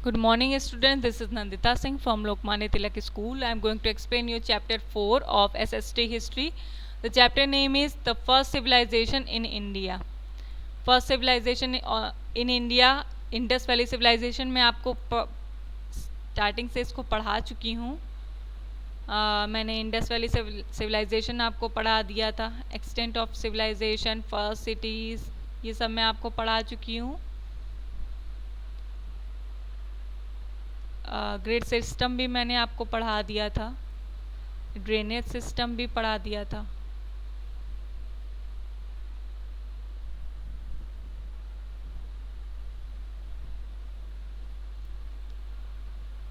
Good morning, students. This is Nandita Singh from Lokmanya Tilak School. I am going to explain you chapter 4 of SST History. The chapter name is The First Civilization in India. First Civilization in India, Indus valley civilisation में आपको starting से इसको पढ़ा चुकी हूँ. मैंने Indus valley civilisation आपको पढ़ा दिया था. Extent of civilisation, first cities, ये सब मैं आपको पढ़ा चुकी हूँ. ग्रिड सिस्टम भी मैंने आपको पढ़ा दिया था. ड्रेनेज सिस्टम भी पढ़ा दिया था.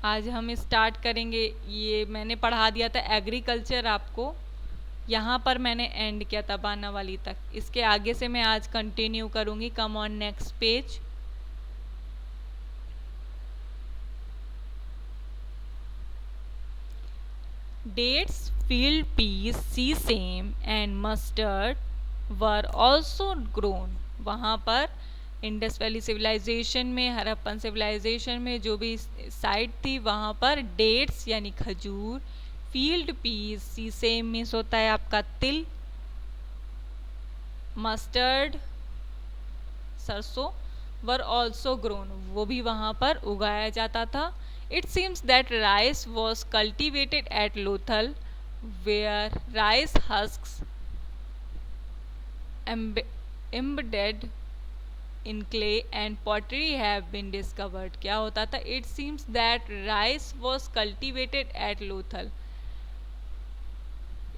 आज हम स्टार्ट करेंगे. ये मैंने पढ़ा दिया था एग्रीकल्चर आपको. यहाँ पर मैंने एंड किया था बानावाली तक. इसके आगे से मैं आज कंटिन्यू करूँगी. Come on next page. Dates, field peas, sesame and mustard were also grown. वहाँ पर इंडस वैली सिविलाइजेशन में, हड़प्पन सिविलाइजेशन में जो भी साइट थी वहाँ पर डेट्स यानी खजूर, फील्ड पीस, सीसेम मीन्स होता है आपका तिल, मस्टर्ड सरसों, वर ऑल्सो ग्रोन, वो भी वहाँ पर उगाया जाता था. It seems that rice was cultivated at Lothal, where rice husks embedded in clay and pottery have been discovered. क्या होता था? It seems that rice was cultivated at Lothal.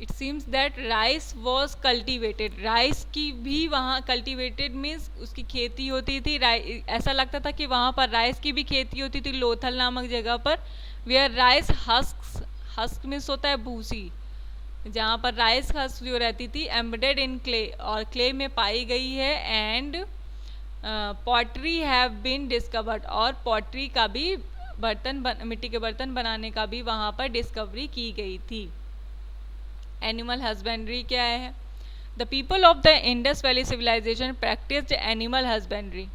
It seems that rice was cultivated. Rice की भी वहाँ cultivated means उसकी खेती होती थी. ऐसा लगता था कि वहाँ पर राइस की भी खेती होती थी लोथल नामक जगह पर. where rice husks, husk means होता है भूसी, जहाँ पर राइस हस्क जो रहती थी एम्बेडेड इन क्ले, और क्ले में पाई गई है. And pottery have been discovered, और पॉटरी का भी मिट्टी के बर्तन बनाने का भी वहाँ पर डिस्कवरी की गई थी. एनिमल हस्बेंड्री क्या है? The people of the Indus valley civilisation practised animal husbandry.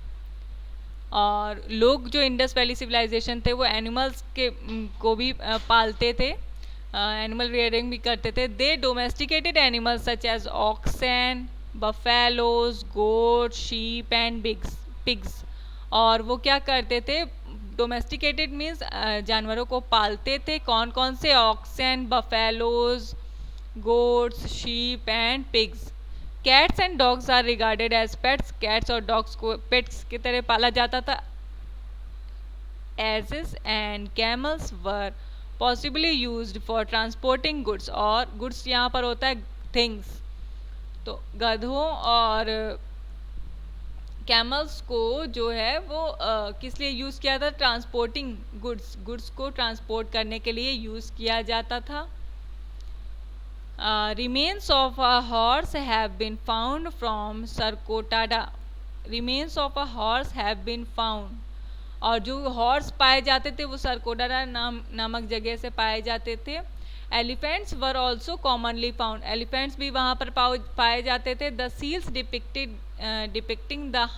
और लोग जो इंडस वैली सिविलाइजेशन थे वो एनिमल्स के को भी पालते थे, एनिमल रियरिंग भी करते थे. They domesticated animals such as oxen, buffaloes, goat, sheep and pigs. और वो क्या करते थे? डोमेस्टिकेटेड मीन्स जानवरों को पालते थे. कौन कौन से? Oxen, buffaloes, goats, sheep and pigs. Cats and dogs are regarded as pets. Cats और dogs को pets की तरह पाला जाता था. Asses and camels were possibly used for transporting goods. और goods यहाँ पर होता है things. तो गधों और कैमल्स को जो है वो किस लिए यूज़ किया था? ट्रांसपोर्टिंग गुड्स को ट्रांसपोर्ट करने के लिए यूज़ किया जाता था. Remains of a horse have been found from Sarkotada. Remains of a horse have been found. और जो हॉर्स पाए जाते थे वो सरकोटाडा नामक जगह से पाए जाते थे. Elephants were also commonly found. Elephants भी वहाँ पर पाए जाते थे. The seals depicting the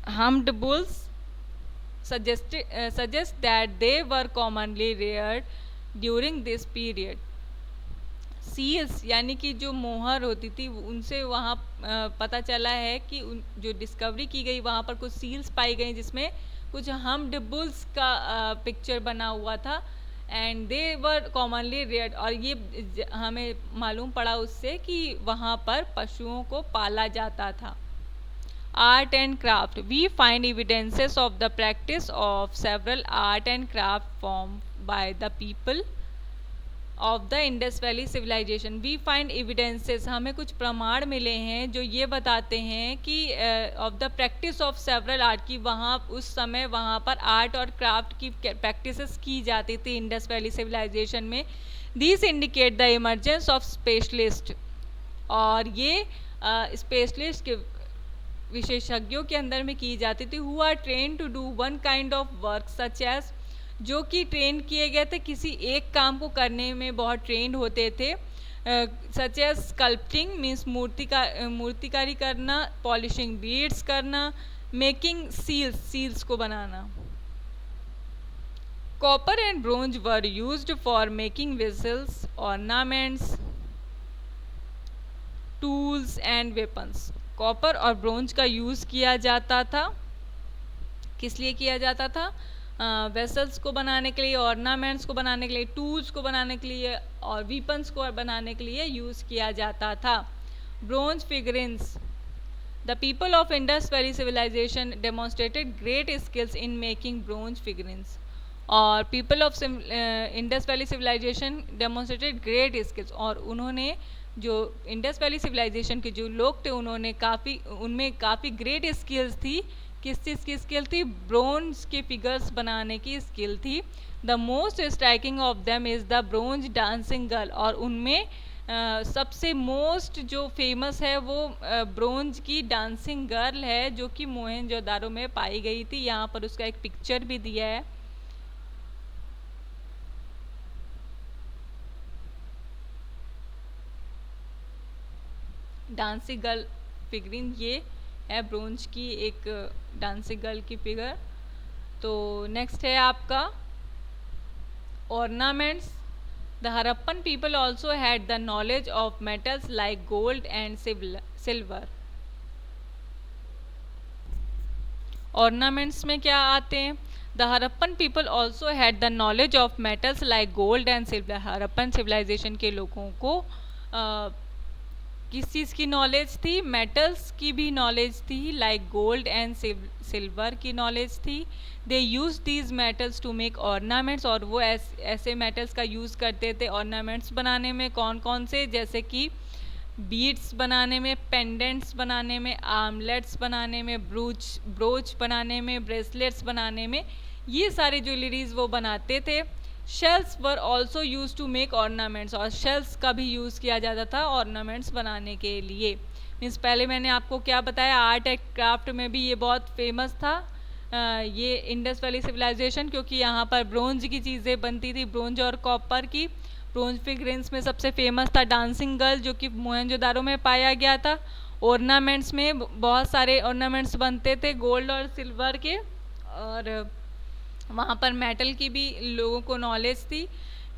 hummed bulls suggest that they were commonly reared during this period. Seals यानी कि जो मोहर होती थी उनसे वहाँ पता चला है कि जो डिस्कवरी की गई वहाँ पर कुछ सील्स पाई गई जिसमें कुछ हम्ड बुल्स का पिक्चर बना हुआ था. And they were commonly reared. और ये हमें मालूम पड़ा उससे कि वहाँ पर पशुओं को पाला जाता था. Art and craft. We find evidences of the practice of several art and craft formed by the people of the Indus Valley civilization. We find evidences. हमें कुछ प्रमाण मिले हैं जो ये बताते हैं कि of the practice of several art, की वहाँ उस समय वहाँ पर आर्ट और क्राफ्ट की प्रैक्टिसेस की जाती थी इंडस वैली सिविलाइजेशन में. These indicate the emergence of specialist. और ये स्पेशलिस्ट के विशेषज्ञों के अंदर में की जाती थी. Who are train to do one kind of work such as, जो कि ट्रेन किए गए थे किसी एक काम को करने में बहुत ट्रेंड होते थे. सच एज स्कल्पटिंग मीन्स मूर्तिकारी करना, पॉलिशिंग बीड्स करना, मेकिंग सील्स, सील्स को बनाना। Copper and bronze were used for making vessels, ornaments, tools and weapons. Copper और ब्रोंज का यूज़ किया जाता था, किस लिए किया जाता था? वेसल्स को बनाने के लिए, ऑर्नामेंट्स को बनाने के लिए, टूल्स को बनाने के लिए और वीपन्स को बनाने के लिए यूज़ किया जाता था। Bronze figurines. The people of Indus valley civilization demonstrated great skills in making bronze figurines. और people of Indus valley civilization demonstrated great skills, और उन्होंने जो इंडस वैली सिविलाइजेशन के जो लोग थे उन्होंने उनमें काफ़ी ग्रेट स्किल्स थी। किस चीज़ की स्किल थी? ब्रोंज के फिगर्स बनाने की स्किल थी। The most striking off them is the bronze dancing girl, और उनमें सबसे मोस्ट जो फेमस है वो ब्रोंज की डांसिंग गर्ल है, जो कि मोहनजोदारो में पाई गई थी। यहाँ पर उसका एक पिक्चर भी दिया है। डांसिंग गर्ल फिगरिन ये है ब्रोंज की एक डांसिंग गर्ल की फिगर। तो नेक्स्ट है आपका ornaments. The Harappan people also had the knowledge of metals like gold and silver. Ornaments में क्या आते हैं? The Harappan people also had the knowledge of metals like gold and silver. Harappan civilisation के लोगों को किस चीज़ की नॉलेज थी? मेटल्स की भी नॉलेज थी, लाइक गोल्ड एंड सिल्वर की नॉलेज थी। They use these metals to make ornaments, और वो ऐसे मेटल्स का यूज़ करते थे ऑर्नामेंट्स बनाने में। कौन कौन से? जैसे कि बीड्स बनाने में, पेंडेंट्स बनाने में, आर्मलेट्स बनाने में, ब्रोच बनाने में, ब्रेसलेट्स बनाने में, ये सारी ज्वेलरीज वो बनाते थे। Shells were also use to make ornaments, और शेल्स का भी यूज़ किया जाता था ऑर्नामेंट्स बनाने के लिए। मीन्स पहले मैंने आपको क्या बताया, आर्ट एंड क्राफ्ट में भी ये बहुत फेमस था ये इंडस वैली सिविलाइजेशन, क्योंकि यहाँ पर ब्रोंज की चीज़ें बनती थी, ब्रोंज और कॉपर की। ब्रोंज फिगरेंस में सबसे फेमस था डांसिंग गर्ल, जो कि मोहनजोदारो में पाया गया था। ऑर्नामेंट्स में बहुत सारे ऑर्नामेंट्स बनते थे गोल्ड और सिल्वर के, और वहाँ पर मेटल की भी लोगों को नॉलेज थी।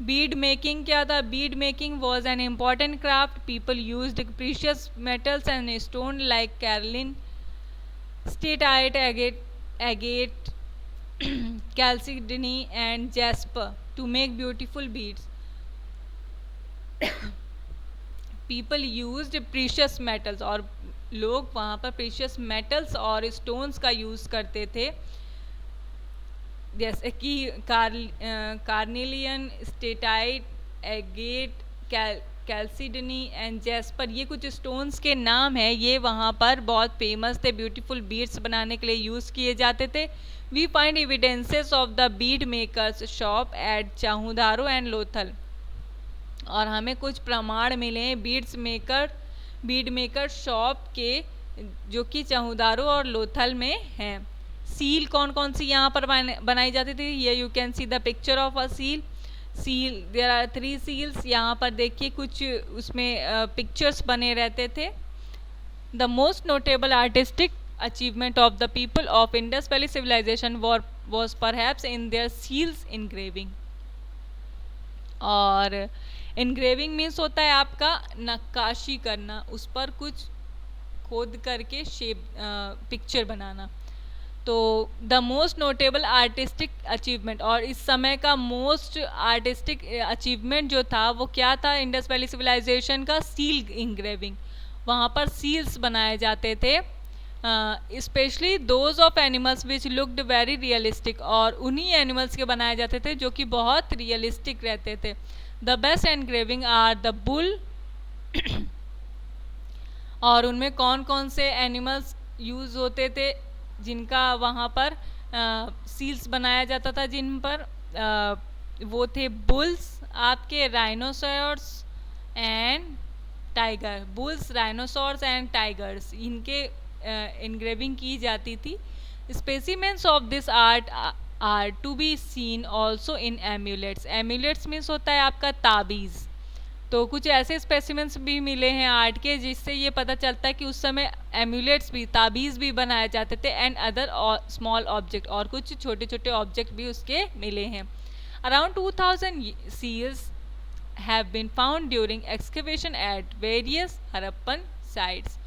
बीड मेकिंग क्या था? Bead making was an important craft. People used precious metals and stone like carnelian, steatite, agate, chalcedony and jasper to make beautiful beads. People used precious metals, और लोग वहाँ पर प्रीशियस मेटल्स और stones का use करते थे, जैसे कि carnelian, steatite, agate, chalcedony and jasper. ये कुछ स्टोन्स के नाम हैं, ये वहाँ पर बहुत फेमस थे, ब्यूटीफुल बीड्स बनाने के लिए यूज़ किए जाते थे। We find evidences of the bead makers shop at Chanhudaro and Lothal, और हमें कुछ प्रमाण मिले हैं बीड मेकर शॉप के, जो कि चाहुदारो और लोथल में हैं। सील कौन कौन सी यहाँ पर बनाई जाती थी? ये you can see the picture of a seal. There are 3 seals. यहाँ पर देखिए कुछ उसमें पिक्चर्स बने रहते थे। The most notable artistic achievement of the people of Indus valley civilisation was perhaps in their seals engraving. और इंग्रेविंग मीन्स होता है आपका नक्काशी करना, उस पर कुछ खोद करके शेप पिक्चर बनाना। तो the most notable artistic achievement, और इस समय का मोस्ट आर्टिस्टिक अचीवमेंट जो था वो क्या था इंडस वैली सिविलाइजेशन का? Seal engraving. वहाँ पर सील्स बनाए जाते थे, specially those of animals which looked very realistic, और उन्हीं एनिमल्स के बनाए जाते थे जो कि बहुत रियलिस्टिक रहते थे। The best engraving are the bull और उनमें कौन कौन से एनिमल्स यूज़ होते थे जिनका वहाँ पर सील्स बनाया जाता था, जिन पर वो थे बुल्स, आपके rhinoceros and tiger. Bulls, rhinoceros and tigers, इनके इंग्रेविंग की जाती थी। Specimens of this art are to be seen also in amulets. Amulets means होता है आपका ताबीज़। तो कुछ ऐसे स्पेसिमेंट्स भी मिले हैं आर्ट के जिससे ये पता चलता है कि उस समय एम्यूलेट्स भी, ताबीज़ भी बनाए जाते थे एंड अदर स्मॉल ऑब्जेक्ट, और कुछ छोटे छोटे ऑब्जेक्ट भी उसके मिले हैं। Around 2000 seals have been found during excavation at various Harappan sites।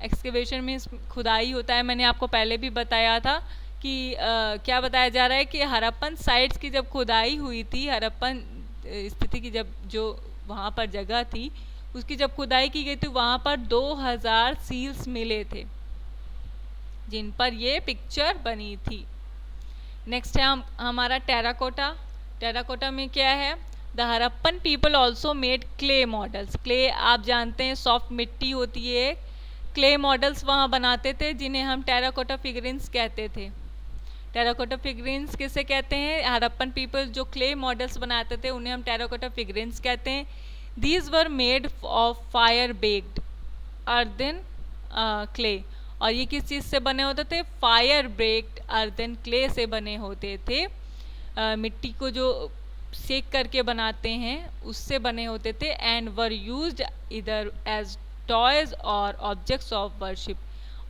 Excavation में खुदाई होता है, मैंने आपको पहले भी बताया था कि क्या बताया जा रहा है कि हड़प्पन साइट्स की जब खुदाई हुई थी, हड़प्पन स्थिति की जब जो वहाँ पर जगह थी उसकी जब खुदाई की गई थी, वहाँ पर 2000 सील्स मिले थे जिन पर ये पिक्चर बनी थी। नेक्स्ट है हमारा टेराकोटा। टेराकोटा में क्या है? The Harappan people also made clay models. Clay आप जानते हैं सॉफ्ट मिट्टी होती है, क्ले मॉडल्स वहाँ बनाते थे जिन्हें हम टेराकोटा फिगरिन्स कहते थे। टेराकोटा फिगरिन्स किसे कहते हैं? हड़प्पन पीपल जो क्ले मॉडल्स बनाते थे उन्हें हम टेराकोटा फिगरिन्स कहते हैं। These were made of fire baked earthen clay. और ये किस चीज़ से बने होते थे? फायर बेक्ड अर्दन क्ले से बने होते थे। मिट्टी को जो सेक करके बनाते हैं उससे बने होते थे। एंड वर यूज्ड इधर एज टॉयज और ऑब्जेक्ट्स ऑफ वर्शिप।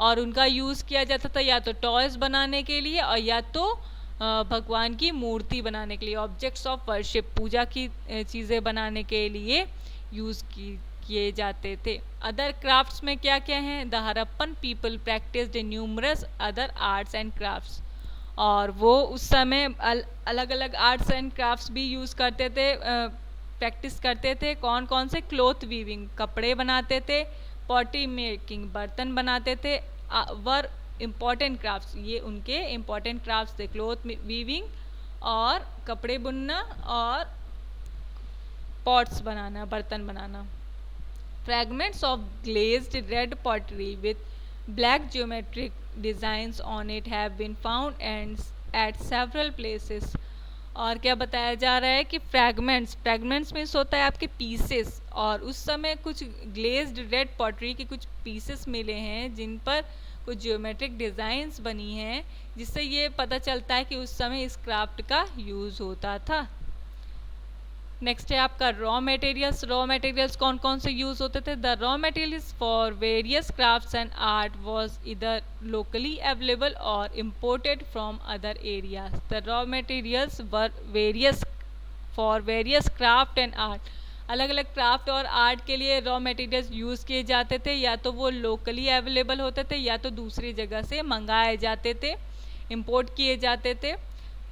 और उनका यूज़ किया जाता था या तो टॉयज बनाने के लिए और या तो भगवान की मूर्ति बनाने के लिए, ऑब्जेक्ट्स ऑफ वर्शिप, पूजा की चीज़ें बनाने के लिए यूज़ किए जाते थे। अदर क्राफ्ट्स में क्या क्या हैं? The Harappan people practised numerous other arts and crafts. और वो उस समय अलग अलग आर्ट्स एंड क्राफ्ट्स भी यूज़ करते थे, प्रैक्टिस करते थे। कौन कौन से? क्लॉथ वीविंग, कपड़े बनाते थे, पॉटरी मेकिंग, बर्तन बनाते थे, वर इम्पॉर्टेंट क्राफ्ट्स, ये उनके इम्पॉर्टेंट क्राफ्ट्स थे, क्लॉथ वीविंग और कपड़े बुनना और पॉट्स बनाना, बर्तन बनाना। Fragments of glazed red pottery with black geometric designs on it have been found and at several places. और क्या बताया जा रहा है कि फ्रैगमेंट्स मीन्स होता है आपके पीसेस, और उस समय कुछ ग्लेज्ड रेड पॉटरी के कुछ पीसेस मिले हैं जिन पर कुछ ज्योमेट्रिक डिज़ाइंस बनी हैं, जिससे ये पता चलता है कि उस समय इस क्राफ्ट का यूज़ होता था। नेक्स्ट है आपका रॉ मटेरियल्स। रॉ मटेरियल्स कौन कौन से यूज़ होते थे? The raw materials for various crafts and art was इधर लोकली अवेलेबल और imported from other areas. The raw materials were various for various craft and art. अलग अलग क्राफ्ट और आर्ट के लिए रॉ मटेरियल्स यूज़ किए जाते थे, या तो वो लोकली अवेलेबल होते थे या तो दूसरी जगह से मंगाए जाते थे, इम्पोर्ट किए जाते थे।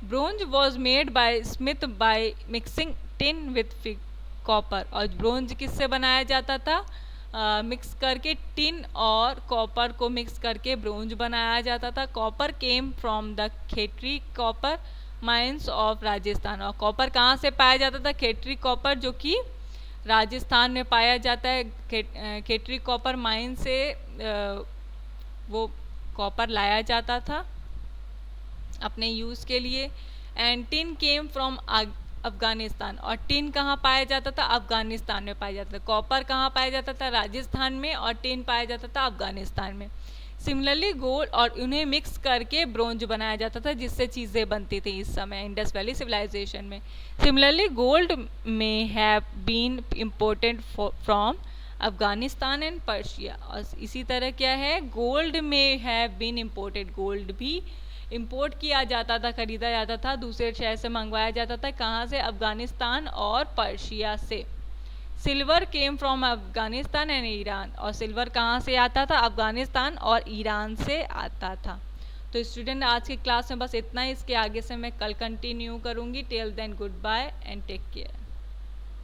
Bronze was made by Smith by mixing tin with copper. और ब्रोंज किससे बनाया जाता था? मिक्स करके टिन और कॉपर को मिक्स करके ब्रोंज बनाया जाता था। Copper came from the Khetri copper mines of Rajasthan. और कॉपर कहाँ से पाया जाता था? खेतरी कॉपर, जो कि राजस्थान में पाया जाता है। खेतरी कॉपर माइन से वो कॉपर लाया जाता था अपने यूज़ के लिए। And tin came from Afghanistan. और टिन कहाँ पाया जाता था? अफगानिस्तान में पाया जाता था। कॉपर कहाँ पाया जाता था? राजस्थान में। और टिन पाया जाता था अफगानिस्तान में। सिमिलरली गोल्ड, और उन्हें मिक्स करके ब्रोंज बनाया जाता था जिससे चीज़ें बनती थी इस समय इंडस वैली सिविलाइजेशन में। Similarly gold in have been imported from Afghanistan and Persia. और इसी तरह क्या है? Gold in have been imported, gold भी इंपोर्ट किया जाता था, खरीदा जाता था, दूसरे शहर से मंगवाया जाता था। कहाँ से? अफगानिस्तान और पर्शिया से। Silver came from Afghanistan and Iran. और सिल्वर कहाँ से आता था? अफगानिस्तान और ईरान से आता था। तो स्टूडेंट आज की क्लास में बस इतना ही। इसके आगे से मैं कल कंटिन्यू करूँगी। Till then goodbye and take care.